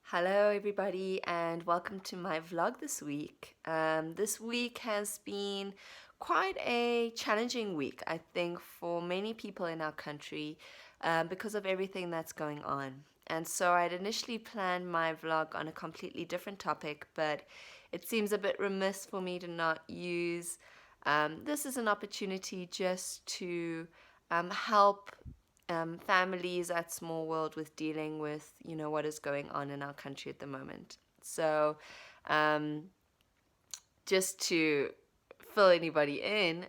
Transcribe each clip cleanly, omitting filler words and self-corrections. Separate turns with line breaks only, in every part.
Hello, everybody, and welcome to my vlog this week. This week has been quite a challenging week, I think, for many people in our country because of everything that's going on. And so I'd initially planned my vlog on a completely different topic, but it seems a bit remiss for me to not use this as an opportunity just to help families at Small World with dealing with, what is going on in our country at the moment. So, um, just to fill anybody in,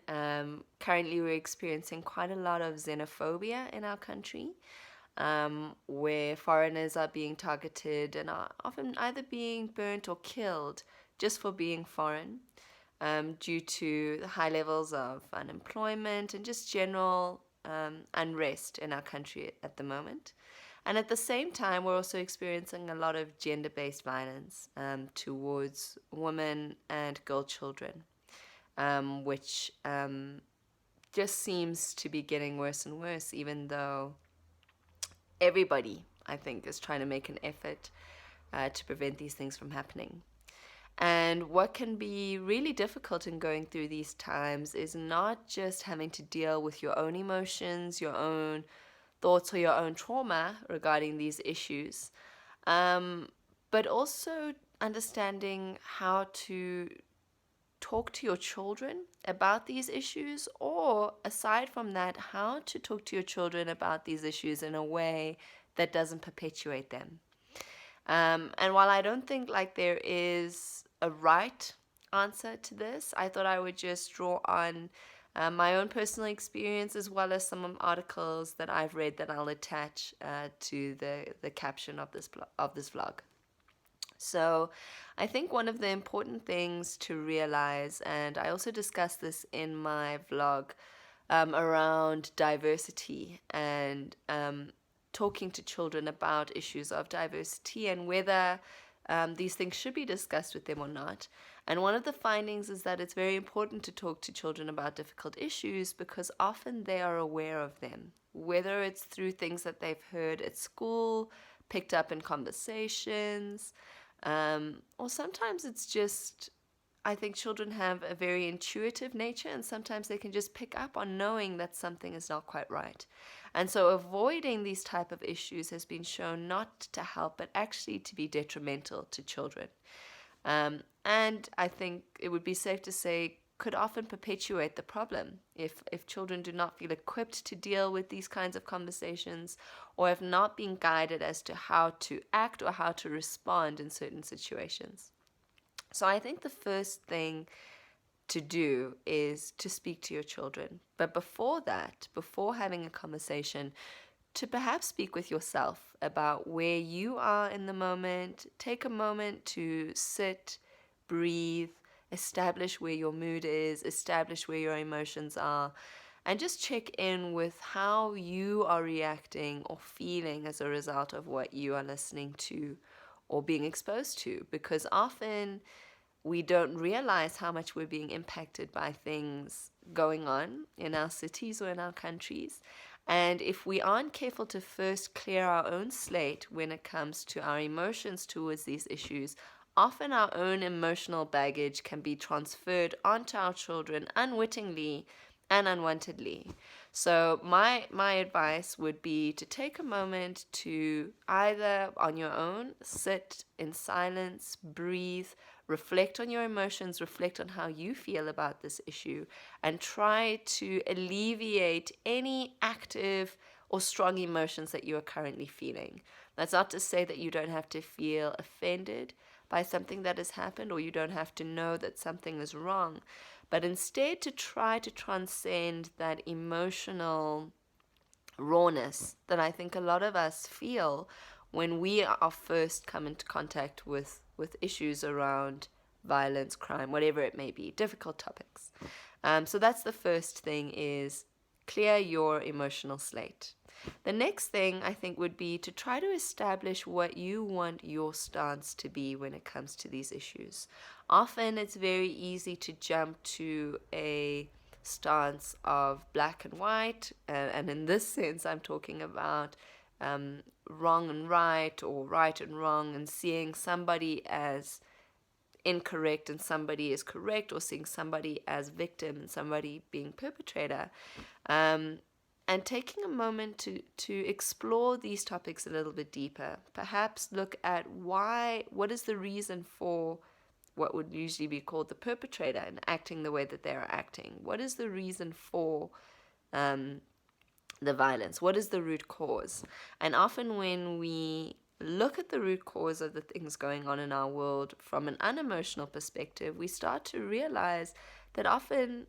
currently we're experiencing quite a lot of xenophobia in our country, where foreigners are being targeted and are often either being burnt or killed just for being foreign. Due to the high levels of unemployment and just general unrest in our country at the moment. And at the same time, we're also experiencing a lot of gender based violence towards women and girl children, which just seems to be getting worse and worse, even though everybody, I think, is trying to make an effort to prevent these things from happening. And what can be really difficult in going through these times is not just having to deal with your own emotions, your own thoughts, or your own trauma regarding these issues, but also understanding how to talk to your children about these issues, or aside from that, how to talk to your children about these issues in a way that doesn't perpetuate them. And while I don't think like there is a right answer to this, I thought I would just draw on my own personal experience as well as some articles that I've read that I'll attach to the caption of this vlog. So, I think one of the important things to realize, and I also discussed this in my vlog around diversity and talking to children about issues of diversity and whether these things should be discussed with them or not. And one of the findings is that it's very important to talk to children about difficult issues because often they are aware of them, whether it's through things that they've heard at school, picked up in conversations, or sometimes it's just, I think children have a very intuitive nature, and sometimes they can just pick up on knowing that something is not quite right. And so avoiding these type of issues has been shown not to help, but actually to be detrimental to children. And I think it would be safe to say could often perpetuate the problem if children do not feel equipped to deal with these kinds of conversations or have not been guided as to how to act or how to respond in certain situations. So I think the first thing to do is to speak to your children. But before that, before having a conversation, to perhaps speak with yourself about where you are in the moment. Take a moment to sit, breathe, establish where your mood is, establish where your emotions are, and just check in with how you are reacting or feeling as a result of what you are listening to or being exposed to. Because often we don't realize how much we're being impacted by things going on in our cities or in our countries. And if we aren't careful to first clear our own slate when it comes to our emotions towards these issues, often our own emotional baggage can be transferred onto our children unwittingly and unwantedly. So my advice would be to take a moment to either on your own sit in silence, breathe, reflect on your emotions, reflect on how you feel about this issue, and try to alleviate any active or strong emotions that you are currently feeling. That's not to say that you don't have to feel offended by something that has happened or you don't have to know that something is wrong, but instead to try to transcend that emotional rawness that I think a lot of us feel when we are first come into contact with issues around violence, crime, whatever it may be, difficult topics. So that's the first thing, is clear your emotional slate. The next thing I think would be to try to establish what you want your stance to be when it comes to these issues. Often it's very easy to jump to a stance of black and white, and in this sense I'm talking about wrong and right or right and wrong, and seeing somebody as incorrect and somebody is correct, or seeing somebody as victim and somebody being perpetrator, and taking a moment to explore these topics a little bit deeper. Perhaps look at what is the reason for what would usually be called the perpetrator and acting the way that they are acting. What is the reason for the violence? What is the root cause? And often when we look at the root cause of the things going on in our world from an unemotional perspective, we start to realize that often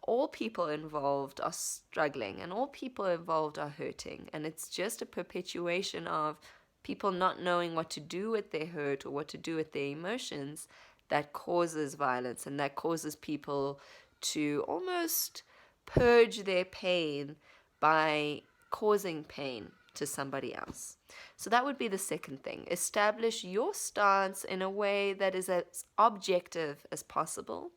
all people involved are struggling and all people involved are hurting. And it's just a perpetuation of people not knowing what to do with their hurt or what to do with their emotions that causes violence, and that causes people to almost purge their pain by causing pain to somebody else. So that would be the second thing. Establish your stance in a way that is as objective as possible,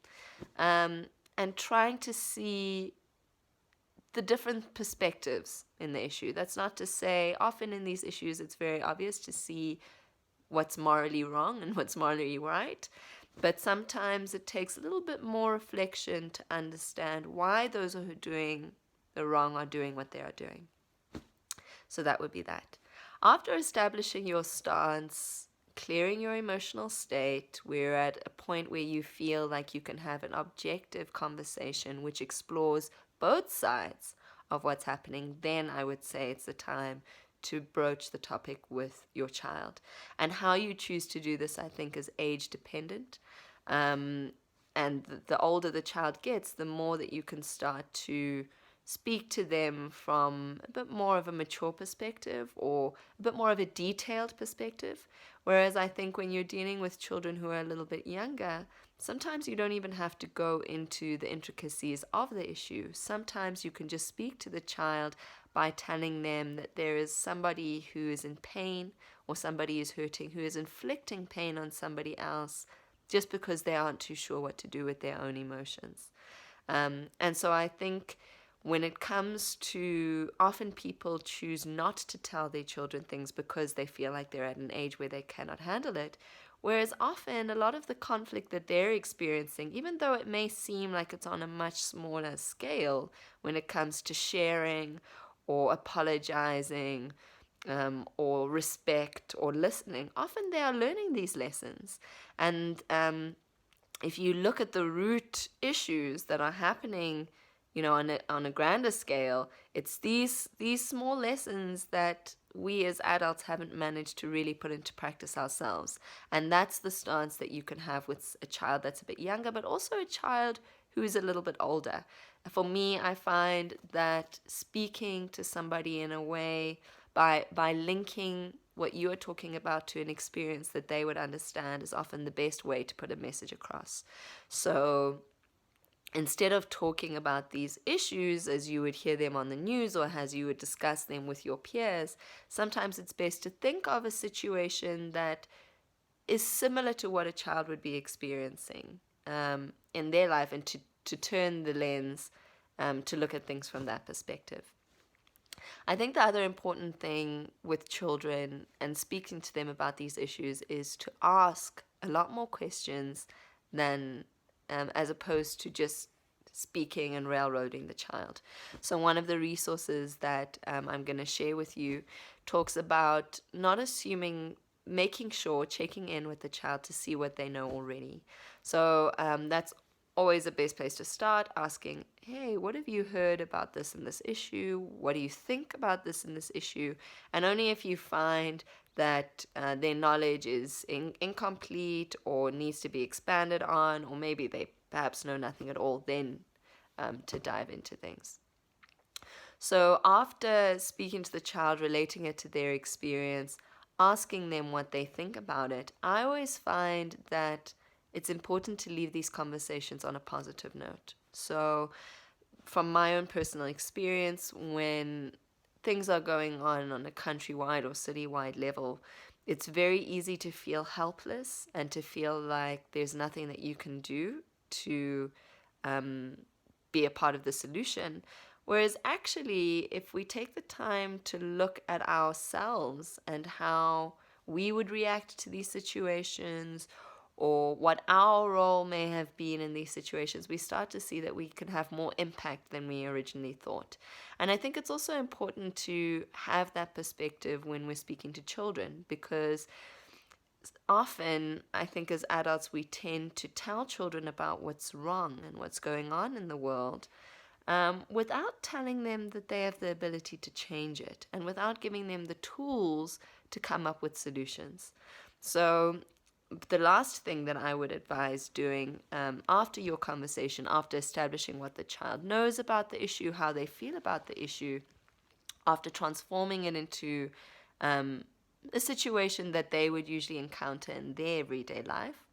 and trying to see the different perspectives in the issue. That's not to say, often in these issues, it's very obvious to see what's morally wrong and what's morally right. But sometimes it takes a little bit more reflection to understand why those who are doing the wrong are doing what they are doing. So that would be that. After establishing your stance, clearing your emotional state, we're at a point where you feel like you can have an objective conversation which explores both sides of what's happening. Then I would say it's the time to broach the topic with your child. And how you choose to do this, I think, is age dependent. And the older the child gets, the more that you can start to speak to them from a bit more of a mature perspective or a bit more of a detailed perspective. Whereas I think when you're dealing with children who are a little bit younger, sometimes you don't even have to go into the intricacies of the issue. Sometimes you can just speak to the child by telling them that there is somebody who is in pain or somebody is hurting, who is inflicting pain on somebody else just because they aren't too sure what to do with their own emotions. And so I think when it comes to, often people choose not to tell their children things because they feel like they're at an age where they cannot handle it. Whereas often a lot of the conflict that they're experiencing, even though it may seem like it's on a much smaller scale when it comes to sharing or apologizing, or respect or listening, often they are learning these lessons. And if you look at the root issues that are happening, on a grander scale, it's these small lessons that we as adults haven't managed to really put into practice ourselves. And that's the stance that you can have with a child that's a bit younger, but also a child who is a little bit older. For me, I find that speaking to somebody in a way by linking what you are talking about to an experience that they would understand is often the best way to put a message across. So instead of talking about these issues as you would hear them on the news or as you would discuss them with your peers, sometimes it's best to think of a situation that is similar to what a child would be experiencing in their life, and to turn the lens to look at things from that perspective. I think the other important thing with children and speaking to them about these issues is to ask a lot more questions than as opposed to just speaking and railroading the child. So one of the resources that I'm going to share with you talks about not assuming, making sure, checking in with the child to see what they know already. So that's always the best place to start, asking, hey, what have you heard about this and this issue? What do you think about this and this issue? And only if you find that their knowledge is incomplete or needs to be expanded on, or maybe they perhaps know nothing at all, then to dive into things. So after speaking to the child, relating it to their experience, asking them what they think about it, I always find that it's important to leave these conversations on a positive note. So from my own personal experience, when things are going on a countrywide or citywide level, it's very easy to feel helpless and to feel like there's nothing that you can do to be a part of the solution. Whereas actually, if we take the time to look at ourselves and how we would react to these situations, or what our role may have been in these situations, we start to see that we can have more impact than we originally thought. And I think it's also important to have that perspective when we're speaking to children, because often I think as adults we tend to tell children about what's wrong and what's going on in the world, without telling them that they have the ability to change it, and without giving them the tools to come up with solutions. So the last thing that I would advise doing, after your conversation, after establishing what the child knows about the issue, how they feel about the issue, after transforming it into a situation that they would usually encounter in their everyday life,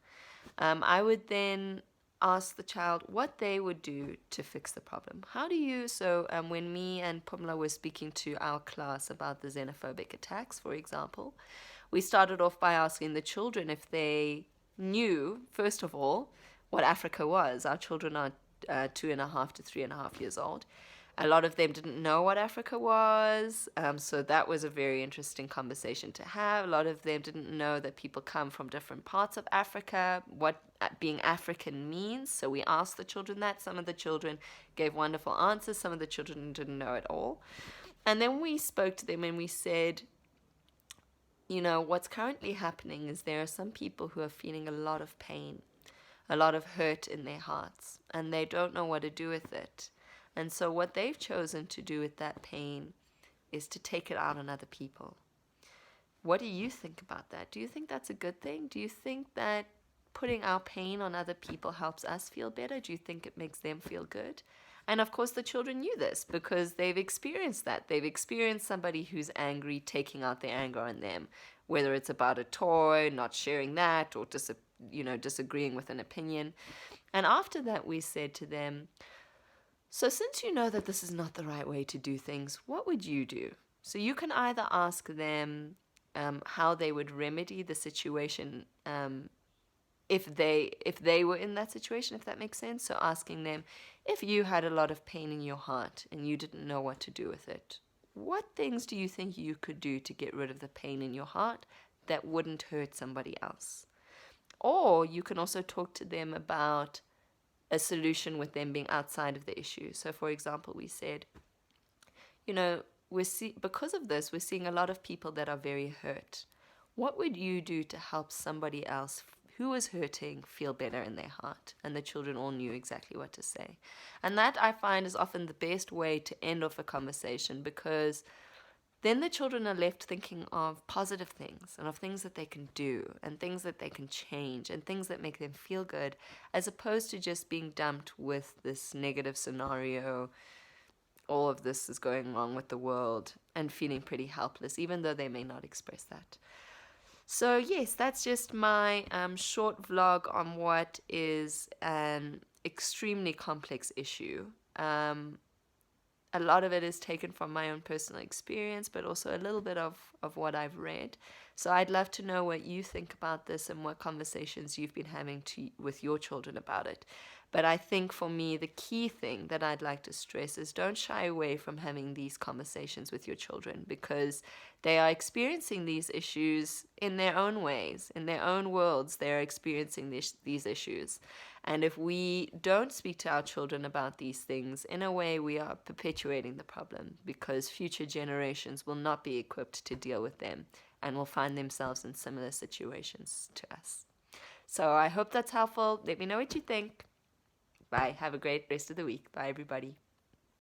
I would then ask the child what they would do to fix the problem. How do you, so when me and Pumla were speaking to our class about the xenophobic attacks, for example, we started off by asking the children if they knew, first of all, what Africa was. Our children are 2.5 to 3.5 years old. A lot of them didn't know what Africa was, so that was a very interesting conversation to have. A lot of them didn't know that people come from different parts of Africa, what being African means. So we asked the children that. Some of the children gave wonderful answers. Some of the children didn't know at all. And then we spoke to them and we said, what's currently happening is there are some people who are feeling a lot of pain, a lot of hurt in their hearts, and they don't know what to do with it. And so what they've chosen to do with that pain is to take it out on other people. What do you think about that? Do you think that's a good thing? Do you think that putting our pain on other people helps us feel better? Do you think it makes them feel good? And of course the children knew this because they've experienced that. They've experienced somebody who's angry taking out their anger on them, whether it's about a toy, not sharing that, or disagreeing with an opinion. And after that we said to them, so since you know that this is not the right way to do things, what would you do? So you can either ask them how they would remedy the situation if they were in that situation, if that makes sense. So asking them, if you had a lot of pain in your heart and you didn't know what to do with it, what things do you think you could do to get rid of the pain in your heart that wouldn't hurt somebody else? Or you can also talk to them about a solution with them being outside of the issue. So for example, we said, because of this, we're seeing a lot of people that are very hurt. What would you do to help somebody else who is hurting feel better in their heart? And the children all knew exactly what to say. And that I find is often the best way to end off a conversation, because then the children are left thinking of positive things and of things that they can do and things that they can change and things that make them feel good, as opposed to just being dumped with this negative scenario. All of this is going wrong with the world, and feeling pretty helpless, even though they may not express that. So yes, that's just my short vlog on what is an extremely complex issue. A lot of it is taken from my own personal experience, but also a little bit of what I've read. So I'd love to know what you think about this and what conversations you've been having with your children about it. But I think for me, the key thing that I'd like to stress is don't shy away from having these conversations with your children, because they are experiencing these issues in their own ways, in their own worlds. They are experiencing these issues. And if we don't speak to our children about these things, in a way we are perpetuating the problem, because future generations will not be equipped to deal with them and will find themselves in similar situations to us. So I hope that's helpful. Let me know what you think. Bye. Have a great rest of the week. Bye, everybody.